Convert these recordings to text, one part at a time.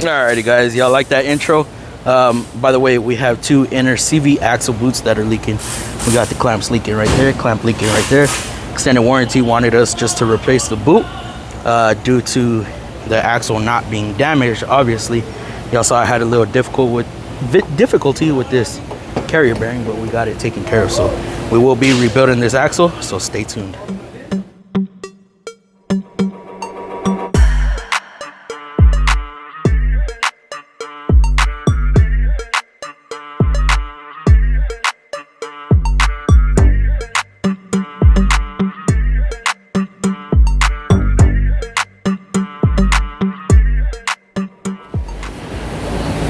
Alrighty guys, y'all like that intro? By the way, we have two inner CV axle boots that are leaking. We got the clamps leaking right there, clamp leaking right there. Extended warranty wanted us just to replace the boot due to the axle not being damaged. Obviously, y'all saw I had a little difficulty with this carrier bearing, but we got it taken care of. So we will be rebuilding this axle, so stay tuned.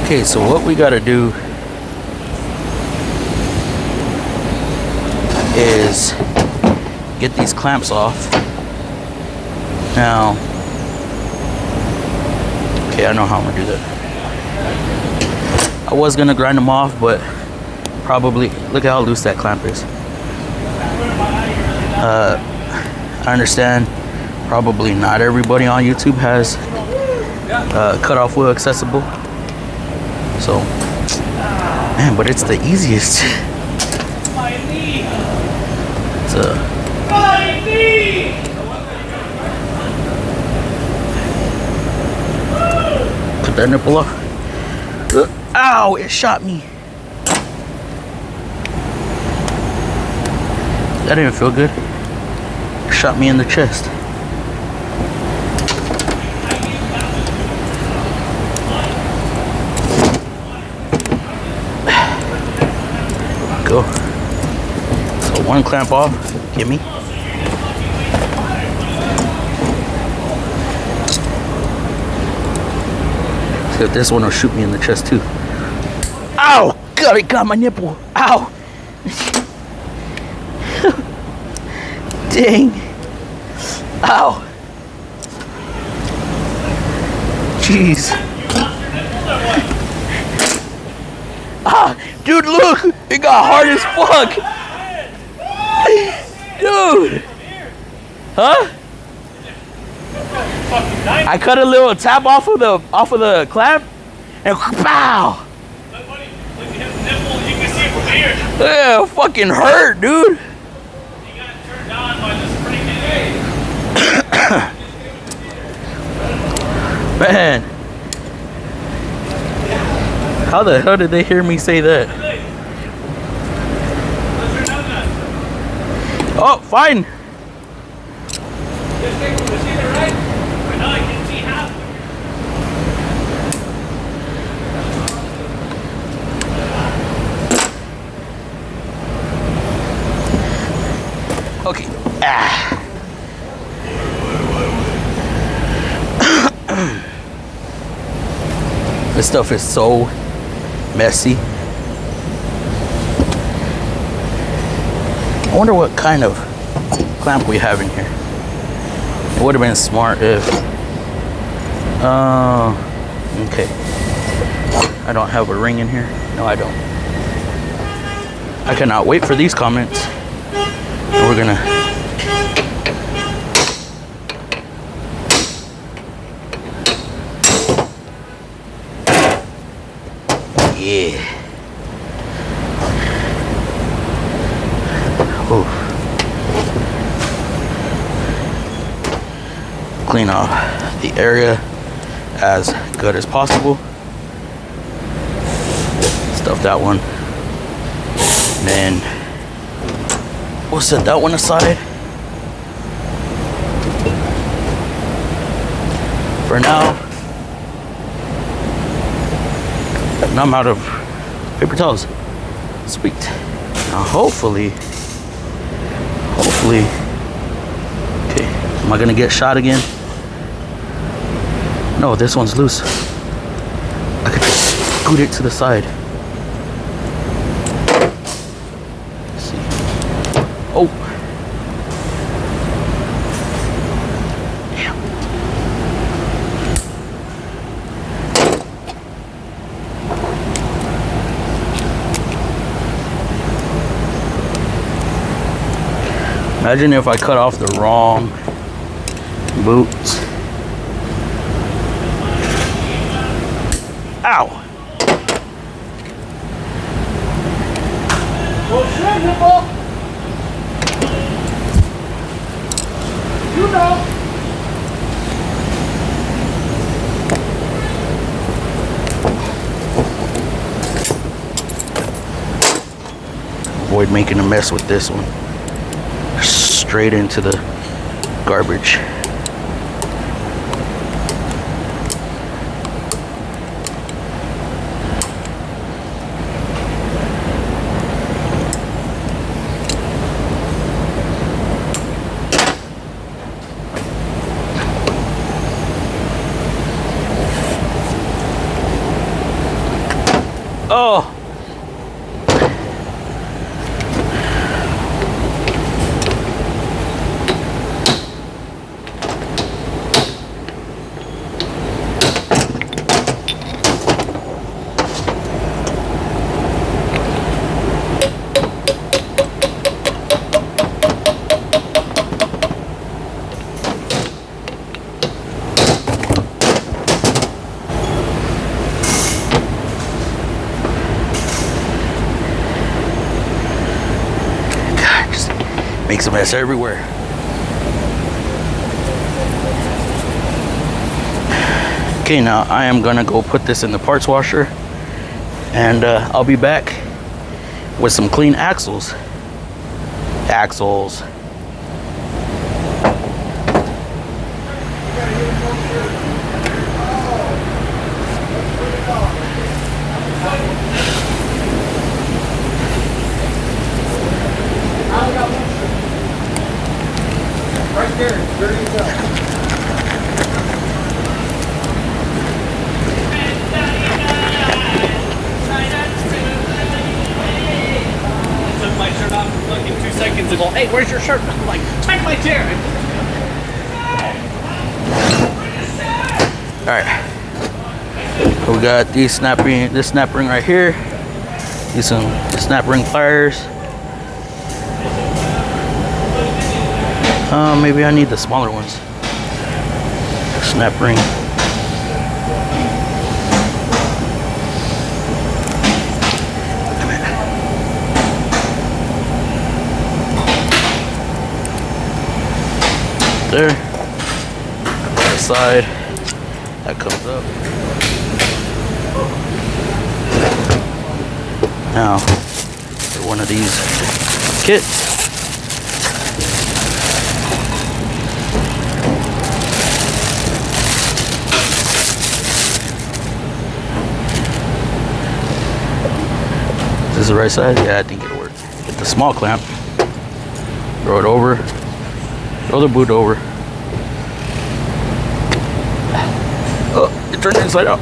Okay, so what we gotta do is get these clamps off. Now, okay, I know how I'm gonna do that. I was gonna grind them off, but probably, look at how loose that clamp is. I understand probably not everybody on YouTube has cutoff wheel accessible. So, man, but it's the easiest. It's put that nipple off. Ow, it shot me. That didn't feel good. It shot me in the chest. Go. So one clamp off, give me. See if this one will shoot me in the chest too. Ow! God, it got my nipple. Ow! Dang. Ow. Jeez. Ah, dude, look! It got hard as fuck! Dude! Huh? I cut a little tap off of the clamp and pow! Yeah, it fucking hurt, dude! You got turned on by the spring today. Man. How the hell did they hear me say that? Oh, fine. Okay. This stuff is so messy. I wonder what kind of clamp we have in here. It would have been smart if okay. I don't have a ring in here. No, I don't. I cannot wait for these comments. And we're gonna yeah. Ooh. Clean off the area as good as possible. Stuff that one. And then we'll set that one aside. For now. And I'm out of paper towels. Sweet. Now hopefully. Okay, am I gonna get shot again? No, this one's loose. I could just scoot it to the side. Let's see. Oh. Damn. Imagine if I cut off the wrong boots. Ow. Well, shit, Hippo. You know. Avoid making a mess with this one. Straight into the garbage. Oh. Makes a mess everywhere. Okay, now I am gonna go put this in the parts washer, and I'll be back with some clean axles. Right there, where do you go? Took my shirt off fucking 2 seconds ago. Hey, where's your shirt? I'm like, check my chair. Alright. We got these this snap ring right here. These some snap ring pliers. Maybe I need the smaller ones. Snap ring. There. Right side. That comes up. Now, for one of these kits. Is this the right side? Yeah, I think it'll work. Get the small clamp. Throw it over. Throw the boot over. Oh, it turned inside out.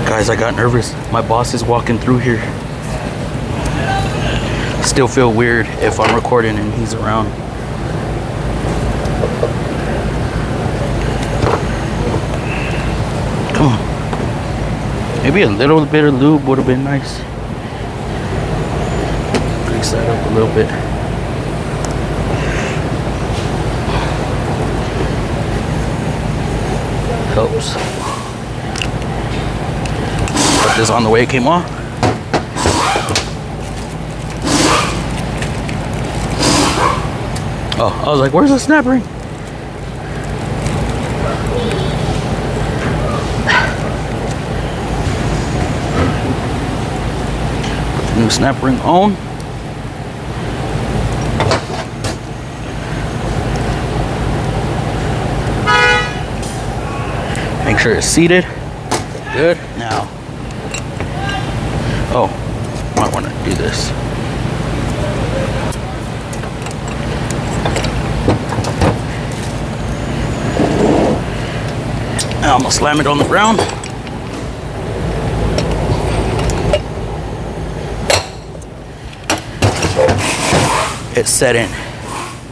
Guys, I got nervous. My boss is walking through here. Still feel weird if I'm recording and he's around. Come on. Maybe a little bit of lube would have been nice. Grease that up a little bit. Helps. Put this on the way it came off. Oh, I was like, where's the snap ring? New snap ring on. Make sure it's seated. Good. Now, oh, might want to do this. Now I'm gonna slam it on the ground. It's set in.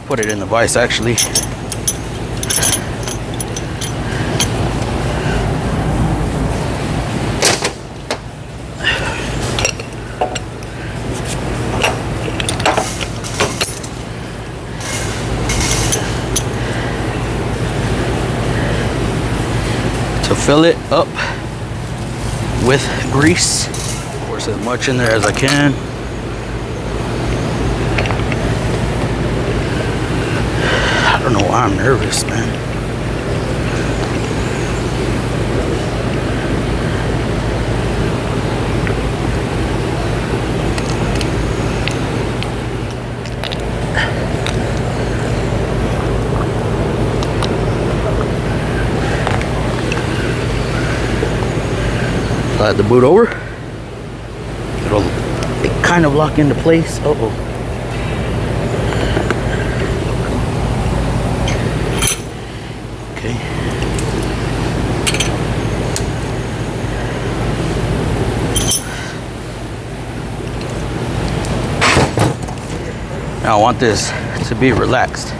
Put it in the vise actually. to fill it up with grease. Force as much in there as I can. I don't know why I'm nervous, man. Slide the boot over. It'll kind of lock into place. Uh-oh. Okay. Now I want this to be relaxed.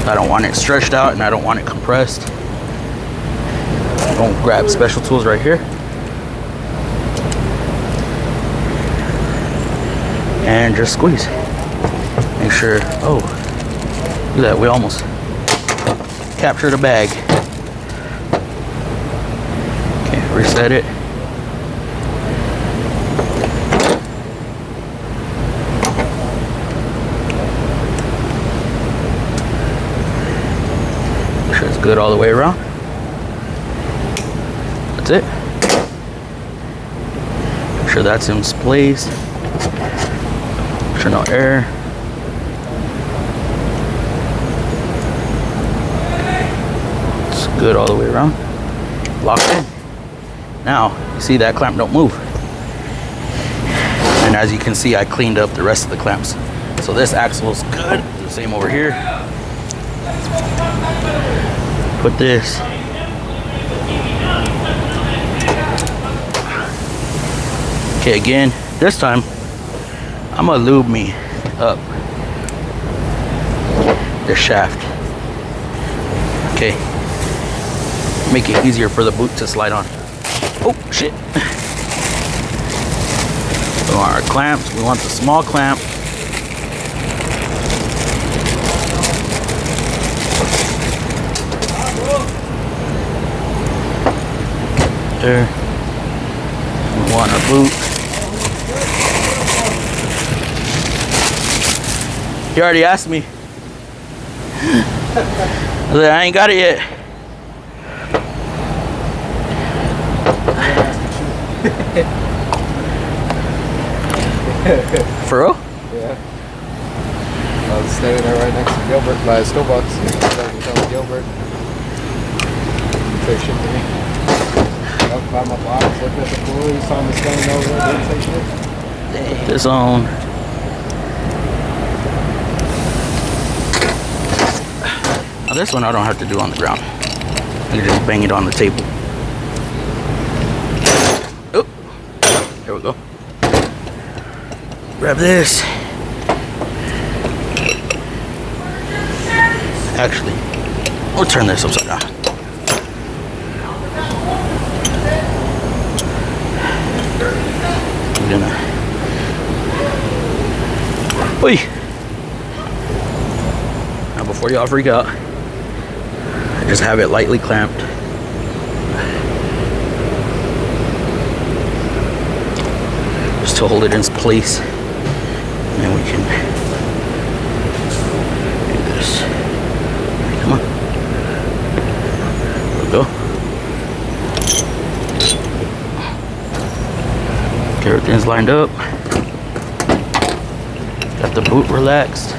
I don't want it stretched out and I don't want it compressed. Don't grab special tools right here. And just squeeze. Make sure, oh, look at that, we almost captured the bag. Okay, reset it. Make sure it's good all the way around. That's it. Make sure that's in place. Make sure no air. It's good all the way around. Locked in. Now, you see that clamp don't move. And as you can see, I cleaned up the rest of the clamps. So this axle is good. The same over here. Put this. Okay, again, this time I'm gonna lube me up the shaft. Okay, make it easier for the boot to slide on. Oh shit. We want our clamps. We want the small clamp. There. We want our boot. He already asked me. I was like, I ain't got it yet. For real? Yeah. I was standing there right next to Gilbert by Starbucks. Tell Gilbert. Say shit to me. Up by my box, looked at the pool, saw me standing over there, didn't say shit. Put this on. Now this one I don't have to do on the ground. You just bang it on the table. Oh, there we go. Grab this. Actually, we'll turn this upside down. I'm gonna. Oi! Now before y'all freak out, I just have it lightly clamped. Just to hold it in place. And then we can do this. Come on. There we go. Okay, everything's lined up. Got the boot relaxed.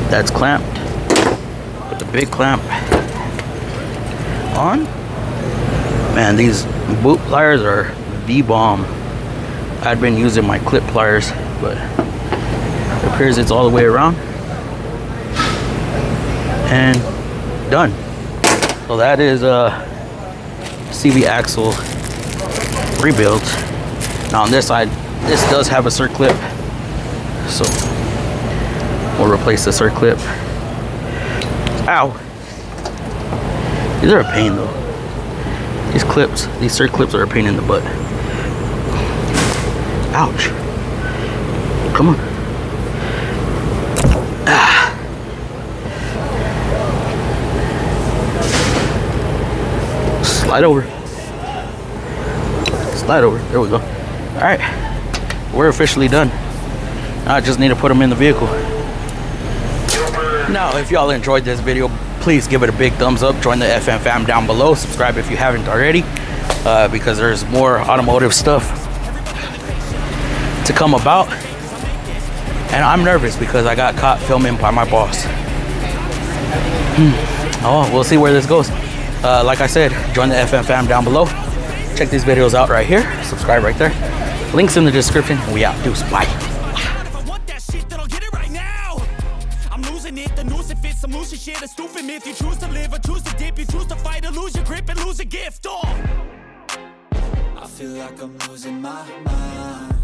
That's clamped. Put the big clamp on. Man, these boot pliers are the bomb. I'd been using my clip pliers, but it appears it's all the way around. And done. So that is a CV axle rebuild. Now on this side, this does have a circlip, so we'll replace the circlip. Ow! These are a pain though. These clips, these circlips are a pain in the butt. Ouch. Come on. Ah. Slide over. Slide over. There we go. All right. We're officially done. Now I just need to put them in the vehicle. Now, if y'all enjoyed this video, please give it a big thumbs up. Join the FMFAM down below. Subscribe if you haven't already, because there's more automotive stuff to come about. And I'm nervous because I got caught filming by my boss. Oh, we'll see where this goes. Like I said, join the FMFAM down below. Check these videos out right here. Subscribe right there. Links in the description. We out. Deuce. Bye. Some losing shit, a stupid myth. You choose to live or choose to dip. You choose to fight or lose your grip and lose a gift. Oh, I feel like I'm losing my mind.